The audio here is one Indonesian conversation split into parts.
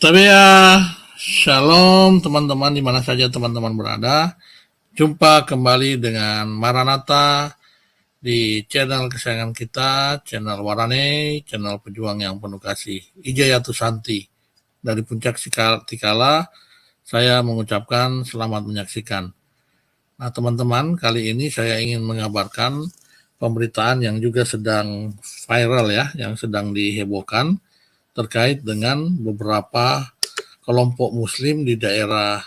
Tapi ya, shalom teman-teman di mana saja teman-teman berada. Jumpa kembali dengan Maranatha di channel kesayangan kita, channel Warane, channel pejuang yang penuh kasih. Ijayatu Santi. Dari Puncak Tikala, saya mengucapkan selamat menyaksikan. Nah teman-teman, kali ini saya ingin mengabarkan pemberitaan yang juga sedang viral ya, yang sedang dihebohkan terkait dengan beberapa kelompok muslim di daerah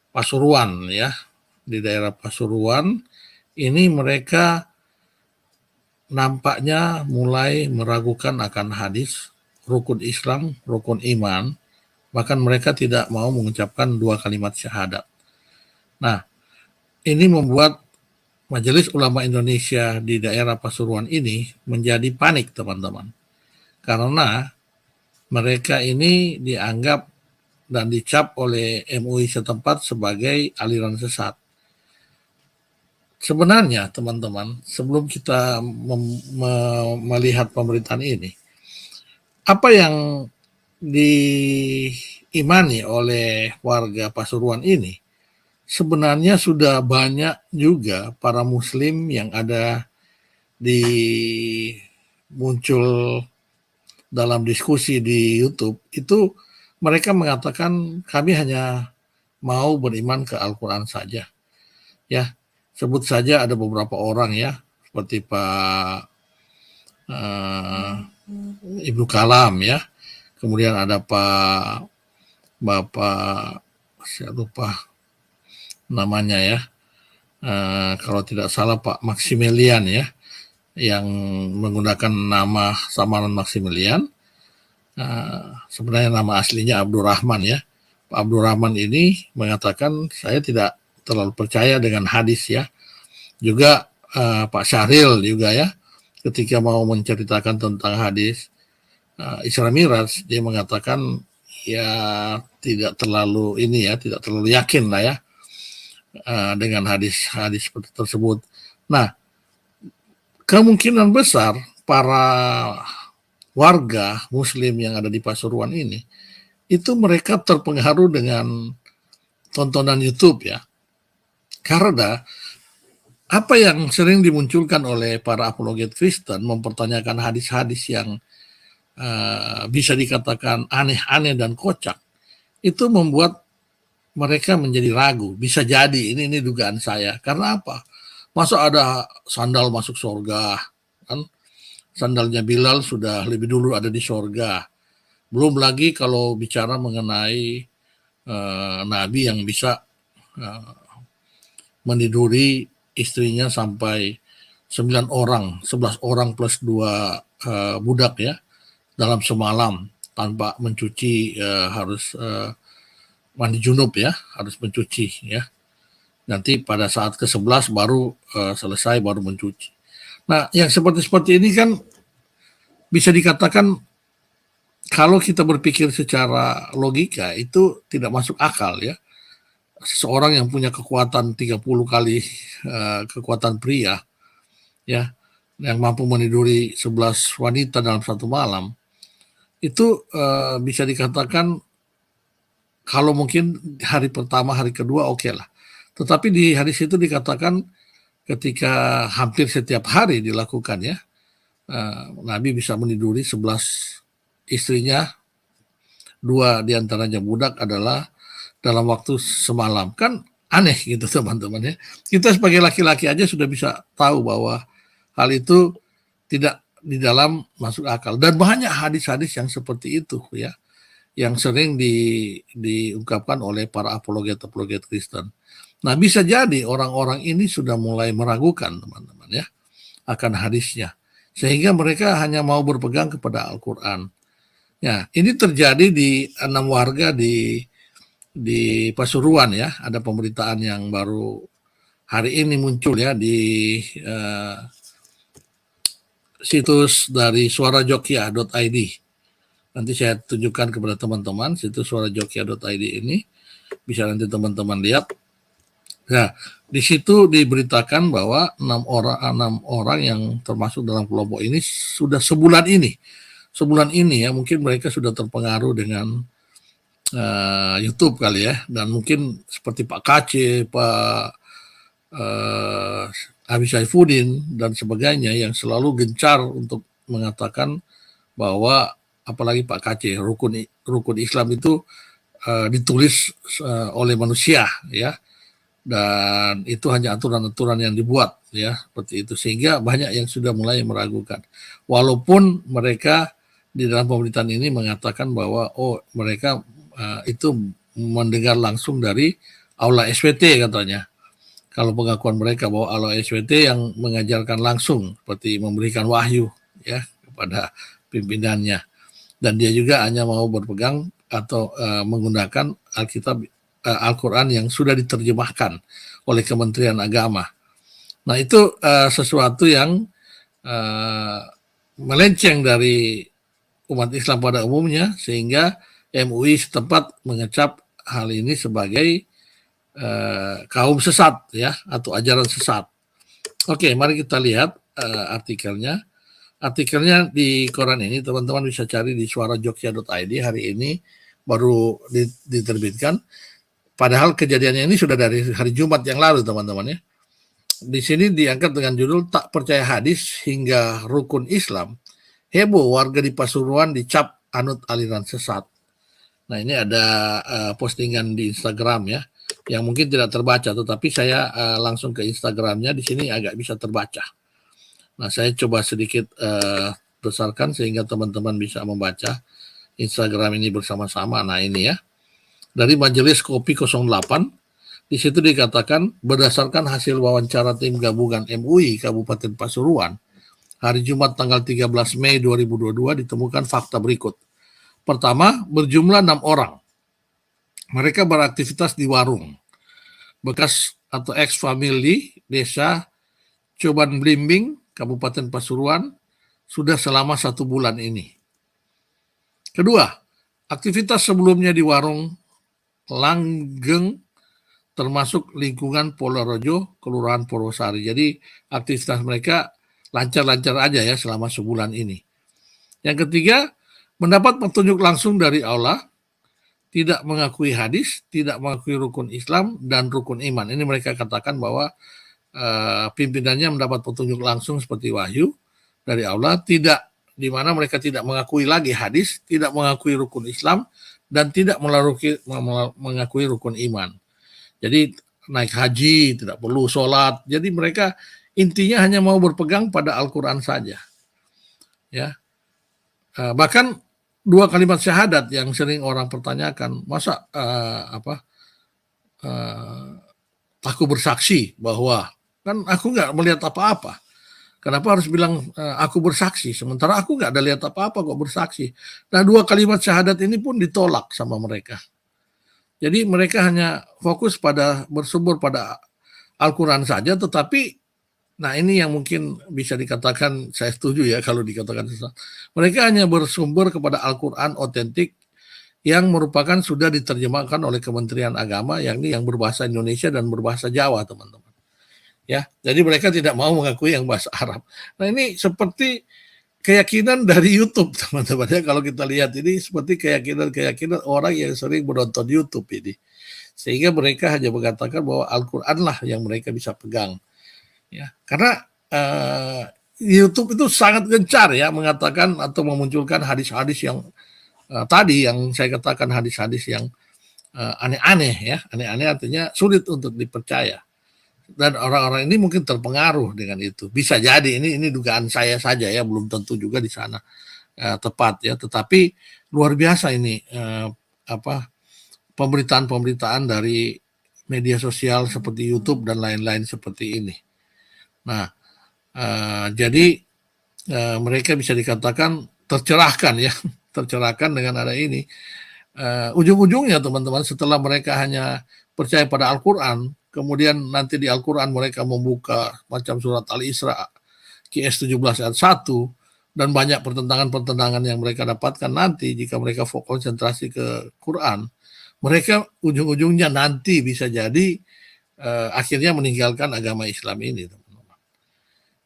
Pasuruan ya. Di daerah Pasuruan ini mereka nampaknya mulai meragukan akan hadis rukun Islam, rukun iman, bahkan mereka tidak mau mengucapkan 2 kalimat syahadat. Nah, ini membuat Majelis Ulama Indonesia di daerah Pasuruan ini menjadi panik, teman-teman. Karena mereka ini dianggap dan dicap oleh MUI setempat sebagai aliran sesat. Sebenarnya teman-teman, sebelum kita melihat pemberitaan ini, apa yang diimani oleh warga Pasuruan ini, sebenarnya sudah banyak juga para muslim yang ada di muncul dalam diskusi di YouTube, itu mereka mengatakan kami hanya mau beriman ke Al-Quran saja. Ya, sebut saja ada beberapa orang ya, seperti Pak Ibnu Kalam ya, kemudian ada Bapak, saya lupa namanya ya, kalau tidak salah Pak Maximilian ya, yang menggunakan nama samaran Maximilian. Sebenarnya nama aslinya Abdurrahman ya. Pak Abdurrahman ini mengatakan saya tidak terlalu percaya dengan hadis ya. Juga Pak Syahril juga ya, ketika mau menceritakan tentang hadis Isra Miraj, dia mengatakan ya tidak terlalu ini ya, tidak terlalu yakin lah ya dengan hadis-hadis seperti tersebut. Nah, kemungkinan besar para warga muslim yang ada di Pasuruan ini, itu mereka terpengaruh dengan tontonan YouTube ya. Karena apa yang sering dimunculkan oleh para apologet Kristen mempertanyakan hadis-hadis yang bisa dikatakan aneh-aneh dan kocak, itu membuat mereka menjadi ragu. Bisa jadi, ini dugaan saya. Karena apa? Masa ada sandal masuk surga, kan? Sandalnya Bilal sudah lebih dulu ada di surga. Belum lagi kalau bicara mengenai Nabi yang bisa meniduri istrinya sampai 9 orang, 11 orang plus 2 budak ya, dalam semalam tanpa mencuci, harus mandi junub ya, harus mencuci ya. Nanti pada saat ke-11 baru selesai, baru mencuci. Nah, yang seperti ini kan bisa dikatakan kalau kita berpikir secara logika itu tidak masuk akal ya. Seseorang yang punya kekuatan 30 kali kekuatan pria ya, yang mampu meniduri 11 wanita dalam satu malam, itu bisa dikatakan kalau mungkin hari pertama, hari kedua oke lah. Tetapi di hadis itu dikatakan ketika hampir setiap hari dilakukan ya, Nabi bisa meniduri 11 istrinya, 2 diantaranya budak adalah dalam waktu semalam. Kan aneh gitu teman-teman ya. Kita sebagai laki-laki aja sudah bisa tahu bahwa hal itu tidak di dalam masuk akal. Dan banyak hadis-hadis yang seperti itu ya, yang sering diungkapkan oleh para apologet Kristen. Nah, bisa jadi orang-orang ini sudah mulai meragukan teman-teman ya akan hadisnya, sehingga mereka hanya mau berpegang kepada Al-Quran. Ya, ini terjadi di 6 warga di Pasuruan ya. Ada pemberitaan yang baru hari ini muncul ya di situs dari suarajogja.id. Nanti saya tunjukkan kepada teman-teman situs suarajogja.id ini, bisa nanti teman-teman lihat. Nah, di situ diberitakan bahwa 6 orang yang termasuk dalam kelompok ini sudah sebulan ini ya, mungkin mereka sudah terpengaruh dengan YouTube kali ya, dan mungkin seperti Pak KC, Pak Abi Saifuddin dan sebagainya yang selalu gencar untuk mengatakan bahwa apalagi Pak KC, rukun Islam itu ditulis oleh manusia ya, dan itu hanya aturan-aturan yang dibuat ya, seperti itu, sehingga banyak yang sudah mulai meragukan, walaupun mereka di dalam pemerintahan ini mengatakan bahwa mereka itu mendengar langsung dari aula SPT katanya. Kalau pengakuan mereka bahwa aula SPT yang mengajarkan langsung seperti memberikan wahyu ya kepada pimpinannya, dan dia juga hanya mau berpegang atau menggunakan Alkitab Al-Quran yang sudah diterjemahkan oleh Kementerian Agama. Nah itu sesuatu yang melenceng dari umat Islam pada umumnya, sehingga MUI setempat mengecap hal ini sebagai kaum sesat ya, atau ajaran sesat. Oke, mari kita lihat artikelnya. Artikelnya di koran ini teman-teman bisa cari di suarajogja.id, hari ini baru diterbitkan. Padahal kejadiannya ini sudah dari hari Jumat yang lalu teman-teman ya. Di sini diangkat dengan judul "Tak Percaya Hadis Hingga Rukun Islam, Heboh Warga di Pasuruan Dicap Anut Aliran Sesat." Nah ini ada postingan di Instagram ya, yang mungkin tidak terbaca, tetapi saya langsung ke Instagramnya, di sini agak bisa terbaca. Nah saya coba sedikit besarkan sehingga teman-teman bisa membaca Instagram ini bersama-sama. Nah ini ya, dari Majelis Kopi 08, di situ dikatakan berdasarkan hasil wawancara tim gabungan MUI Kabupaten Pasuruan hari Jumat tanggal 13 Mei 2022 ditemukan fakta berikut. Pertama, berjumlah 6 orang. Mereka beraktivitas di warung bekas atau ex-family desa Coban Blimbing, Kabupaten Pasuruan, sudah selama 1 bulan ini. Kedua, aktivitas sebelumnya di warung Langgeng, termasuk lingkungan Polorejo, Kelurahan Purwosari. Jadi aktivitas mereka lancar-lancar aja ya selama sebulan ini. Yang ketiga, mendapat petunjuk langsung dari Allah, tidak mengakui hadis, tidak mengakui rukun Islam dan rukun iman. Ini mereka katakan bahwa pimpinannya mendapat petunjuk langsung seperti wahyu dari Allah, tidak, di mana mereka tidak mengakui lagi hadis, tidak mengakui rukun Islam, dan tidak mengakui rukun iman. Jadi naik haji, tidak perlu sholat. Jadi mereka intinya hanya mau berpegang pada Al-Quran saja. Ya, bahkan 2 kalimat syahadat yang sering orang pertanyakan, masa aku bersaksi bahwa, kan aku nggak melihat apa-apa. Kenapa harus bilang aku bersaksi, sementara aku nggak ada lihat apa-apa kok bersaksi. Nah 2 kalimat syahadat ini pun ditolak sama mereka. Jadi mereka hanya fokus pada bersumber pada Al-Quran saja, tetapi nah ini yang mungkin bisa dikatakan, saya setuju ya kalau dikatakan sesat. Mereka hanya bersumber kepada Al-Quran otentik yang merupakan sudah diterjemahkan oleh Kementerian Agama, yakni yang berbahasa Indonesia dan berbahasa Jawa, teman-teman. Ya, jadi mereka tidak mau mengakui yang bahasa Arab. Nah ini seperti keyakinan dari YouTube, teman-teman ya. Kalau kita lihat ini seperti keyakinan orang yang sering menonton YouTube ini, sehingga mereka hanya mengatakan bahwa Al-Quran lah yang mereka bisa pegang. Ya, karena YouTube itu sangat gencar ya mengatakan atau memunculkan hadis-hadis yang tadi yang saya katakan, hadis-hadis yang aneh-aneh ya. Aneh-aneh artinya sulit untuk dipercaya. Dan orang-orang ini mungkin terpengaruh dengan itu. Bisa jadi ini dugaan saya saja ya, belum tentu juga di sana tepat ya. Tetapi luar biasa ini pemberitaan-pemberitaan dari media sosial seperti YouTube dan lain-lain seperti ini. Nah, jadi mereka bisa dikatakan tercerahkan ya, tercerahkan dengan ada ini. Ujung-ujungnya teman-teman, setelah mereka hanya percaya pada Al-Quran, kemudian nanti di Al-Quran mereka membuka macam surat Al-Isra, QS 17 ayat 1, dan banyak pertentangan-pertentangan yang mereka dapatkan nanti jika mereka konsentrasi ke Quran. Mereka ujung-ujungnya nanti bisa jadi akhirnya meninggalkan agama Islam ini, teman-teman.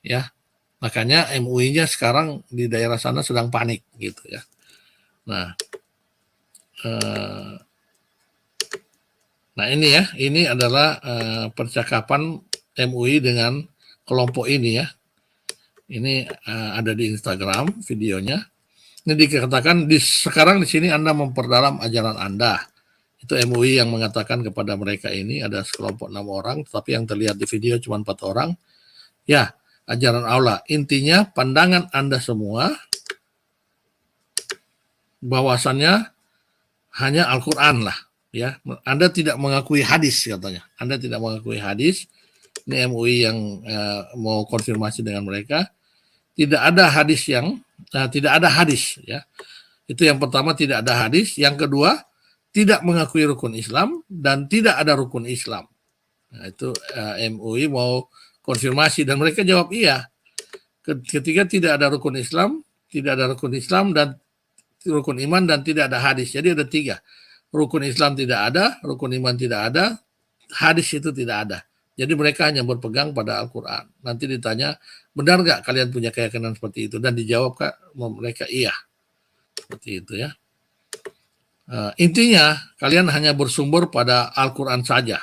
Ya, makanya MUI-nya sekarang di daerah sana sedang panik gitu ya. Nah, Nah ini ya, ini adalah percakapan MUI dengan kelompok ini ya. Ini ada di Instagram videonya. Ini dikatakan sekarang di sini Anda memperdalam ajaran Anda. Itu MUI yang mengatakan kepada mereka ini, ada sekelompok 6 orang, tapi yang terlihat di video cuma 4 orang. Ya, ajaran Allah. Intinya pandangan Anda semua bahwasannya hanya Al-Quran lah. Ya, Anda tidak mengakui hadis katanya. Anda tidak mengakui hadis. Ini MUI yang mau konfirmasi dengan mereka. Tidak ada hadis tidak ada hadis ya. Itu yang pertama, tidak ada hadis. Yang kedua, tidak mengakui rukun Islam dan tidak ada rukun Islam. Nah, itu MUI mau konfirmasi dan mereka jawab iya. Ketiga, tidak ada rukun Islam, tidak ada rukun Islam dan rukun iman dan tidak ada hadis. Jadi ada 3. Rukun Islam tidak ada, rukun iman tidak ada, hadis itu tidak ada. Jadi mereka hanya berpegang pada Al-Quran. Nanti ditanya, benar nggak kalian punya keyakinan seperti itu? Dan dijawab mereka iya. Seperti itu ya. Intinya kalian hanya bersumber pada Al-Quran saja.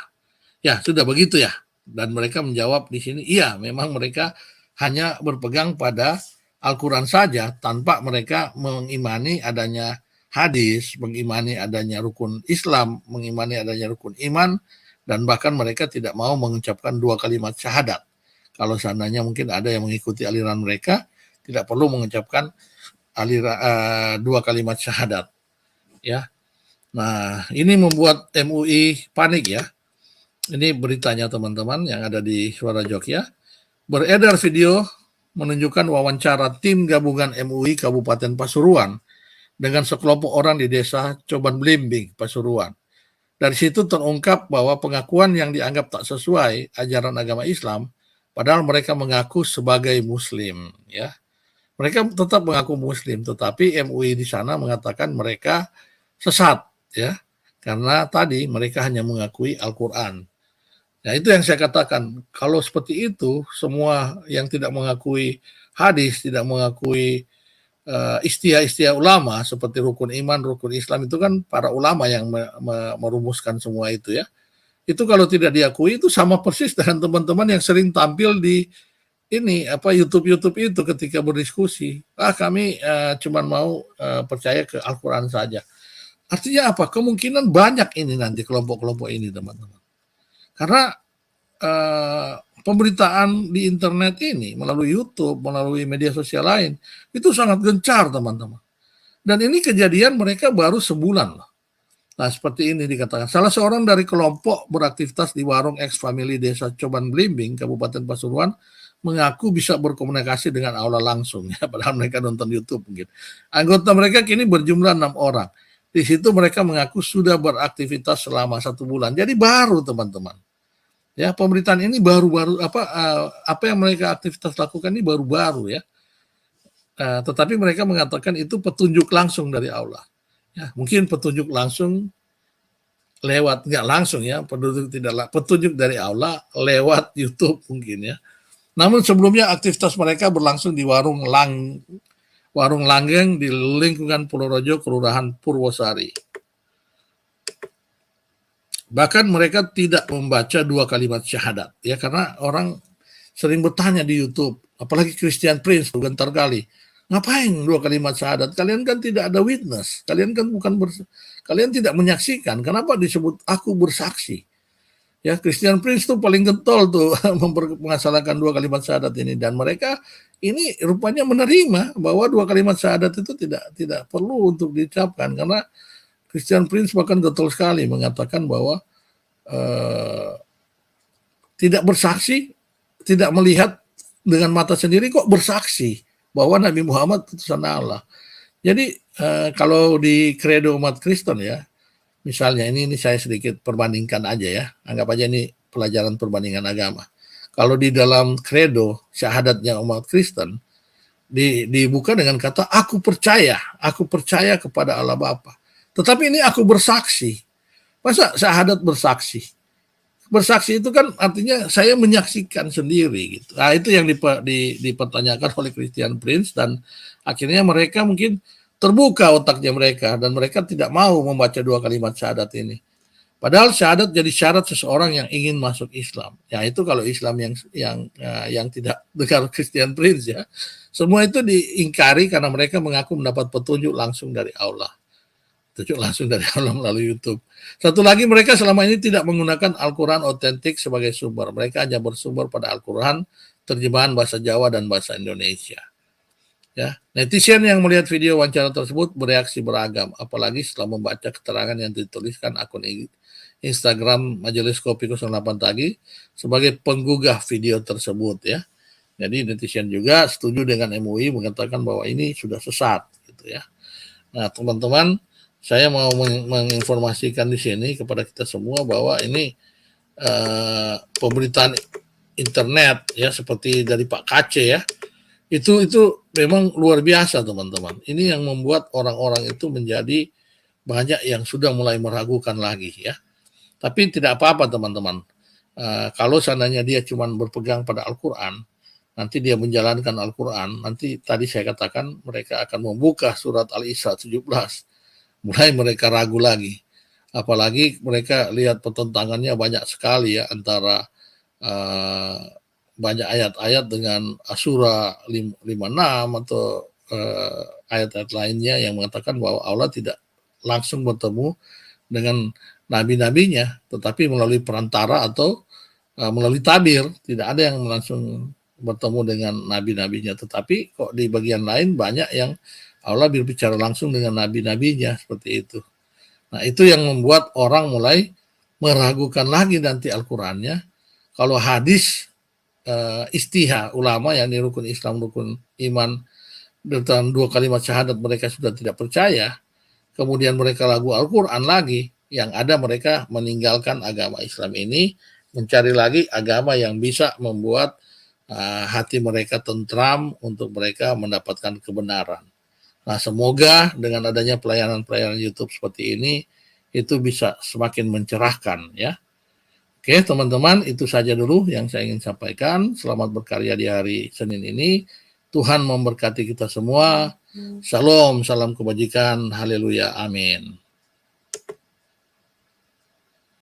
Ya sudah begitu ya. Dan mereka menjawab di sini, iya memang mereka hanya berpegang pada Al-Quran saja tanpa mereka mengimani adanya hadis, mengimani adanya rukun Islam, mengimani adanya rukun iman, dan bahkan mereka tidak mau mengucapkan 2 kalimat syahadat. Kalau seandainya mungkin ada yang mengikuti aliran mereka, tidak perlu mengucapkan 2 kalimat syahadat. Ya. Nah, ini membuat MUI panik ya. Ini beritanya teman-teman yang ada di Suara Jogja. Beredar video menunjukkan wawancara tim gabungan MUI Kabupaten Pasuruan dengan sekelompok orang di desa Coban Blimbing, Pasuruan. Dari situ terungkap bahwa pengakuan yang dianggap tak sesuai ajaran agama Islam, padahal mereka mengaku sebagai Muslim. Ya, mereka tetap mengaku Muslim, tetapi MUI di sana mengatakan mereka sesat, ya, karena tadi mereka hanya mengakui Al-Quran. Nah itu yang saya katakan, kalau seperti itu, semua yang tidak mengakui hadis, tidak mengakui istilah-istilah ulama seperti rukun iman, rukun Islam itu kan para ulama yang merumuskan semua itu ya. Itu kalau tidak diakui itu sama persis dengan teman-teman yang sering tampil di YouTube itu ketika berdiskusi. Kami cuma mau percaya ke Al-Quran saja. Artinya apa? Kemungkinan banyak ini nanti kelompok-kelompok ini teman-teman. Karena pemberitaan di internet ini melalui YouTube, melalui media sosial lain itu sangat gencar teman-teman. Dan ini kejadian mereka baru sebulan loh. Nah seperti ini dikatakan. Salah seorang dari kelompok beraktivitas di warung ex-family desa Coban Blimbing, Kabupaten Pasuruan, mengaku bisa berkomunikasi dengan Allah langsung ya, padahal mereka nonton YouTube mungkin. Anggota mereka kini berjumlah 6 orang. Di situ mereka mengaku sudah beraktivitas selama 1 bulan. Jadi baru teman-teman. Ya, pemberitaan ini baru-baru apa yang mereka aktivitas lakukan ini baru-baru ya. Tetapi mereka mengatakan itu petunjuk langsung dari Allah. Ya, mungkin petunjuk langsung lewat nggak langsung ya, petunjuk dari Allah lewat YouTube mungkin ya. Namun sebelumnya aktivitas mereka berlangsung di warung langgeng di lingkungan Purworejo, Kelurahan Purwosari. Bahkan mereka tidak membaca 2 kalimat syahadat ya, karena orang sering bertanya di YouTube, apalagi Christian Prince gentar kali, ngapain 2 kalimat syahadat? Kalian kan tidak ada witness, kalian kan kalian tidak menyaksikan, kenapa disebut aku bersaksi? Ya, Christian Prince tuh paling getol tuh mengasalakan 2 kalimat syahadat ini, dan mereka ini rupanya menerima bahwa 2 kalimat syahadat itu tidak perlu untuk diucapkan, karena Christian Prince bahkan getol sekali mengatakan bahwa tidak bersaksi, tidak melihat dengan mata sendiri kok bersaksi bahwa Nabi Muhammad utusan Allah. Jadi kalau di kredo umat Kristen ya, misalnya ini saya sedikit perbandingkan aja ya, anggap aja ini pelajaran perbandingan agama. Kalau di dalam kredo syahadatnya umat Kristen dibuka dengan kata aku percaya kepada Allah Bapa. Tetapi ini aku bersaksi. Masa syahadat bersaksi? Bersaksi itu kan artinya saya menyaksikan sendiri gitu. Nah, itu yang dipertanyakan oleh Christian Prince, dan akhirnya mereka mungkin terbuka otaknya mereka dan mereka tidak mau membaca 2 kalimat syahadat ini. Padahal syahadat jadi syarat seseorang yang ingin masuk Islam. Ya itu kalau Islam yang tidak dengar Christian Prince ya. Semua itu diingkari karena mereka mengaku mendapat petunjuk langsung dari Allah. Petunjuk langsung dari Allah melalui YouTube. Satu lagi, mereka selama ini tidak menggunakan Al-Quran otentik sebagai sumber. Mereka hanya bersumber pada Al-Quran, terjemahan bahasa Jawa dan bahasa Indonesia. Ya, netizen yang melihat video wawancara tersebut bereaksi beragam, apalagi setelah membaca keterangan yang dituliskan akun Instagram Majelis Kopi 08 tadi sebagai penggugah video tersebut ya. Jadi netizen juga setuju dengan MUI mengatakan bahwa ini sudah sesat gitu ya. Nah, teman-teman, saya mau menginformasikan di sini kepada kita semua bahwa ini pemberitaan internet ya seperti dari Pak Kace ya. Itu memang luar biasa teman-teman. Ini yang membuat orang-orang itu menjadi banyak yang sudah mulai meragukan lagi ya. Tapi tidak apa-apa teman-teman. Kalau seandainya dia cuma berpegang pada Al-Quran, nanti dia menjalankan Al-Quran, nanti tadi saya katakan mereka akan membuka surat Al-Isra 17. Mulai mereka ragu lagi. Apalagi mereka lihat pertentangannya banyak sekali ya antara banyak ayat-ayat dengan Asura 56 atau ayat-ayat lainnya yang mengatakan bahwa Allah tidak langsung bertemu dengan nabi-nabinya, tetapi melalui perantara atau melalui tabir. Tidak ada yang langsung bertemu dengan nabi-nabinya, tetapi kok di bagian lain banyak yang Allah berbicara langsung dengan nabi-nabinya seperti itu. Nah, itu yang membuat orang mulai meragukan lagi nanti Al-Qur'annya. Kalau hadis istihah ulama yang di rukun Islam, rukun iman, dalam 2 kalimat syahadat mereka sudah tidak percaya, kemudian mereka ragu Al-Quran lagi, yang ada mereka meninggalkan agama Islam ini, mencari lagi agama yang bisa membuat hati mereka tentram untuk mereka mendapatkan kebenaran. Nah, semoga dengan adanya pelayanan-pelayanan YouTube seperti ini, itu bisa semakin mencerahkan ya. Oke teman-teman, itu saja dulu yang saya ingin sampaikan. Selamat berkarya di hari Senin ini. Tuhan memberkati kita semua. Shalom, salam kebajikan. Haleluya, amin.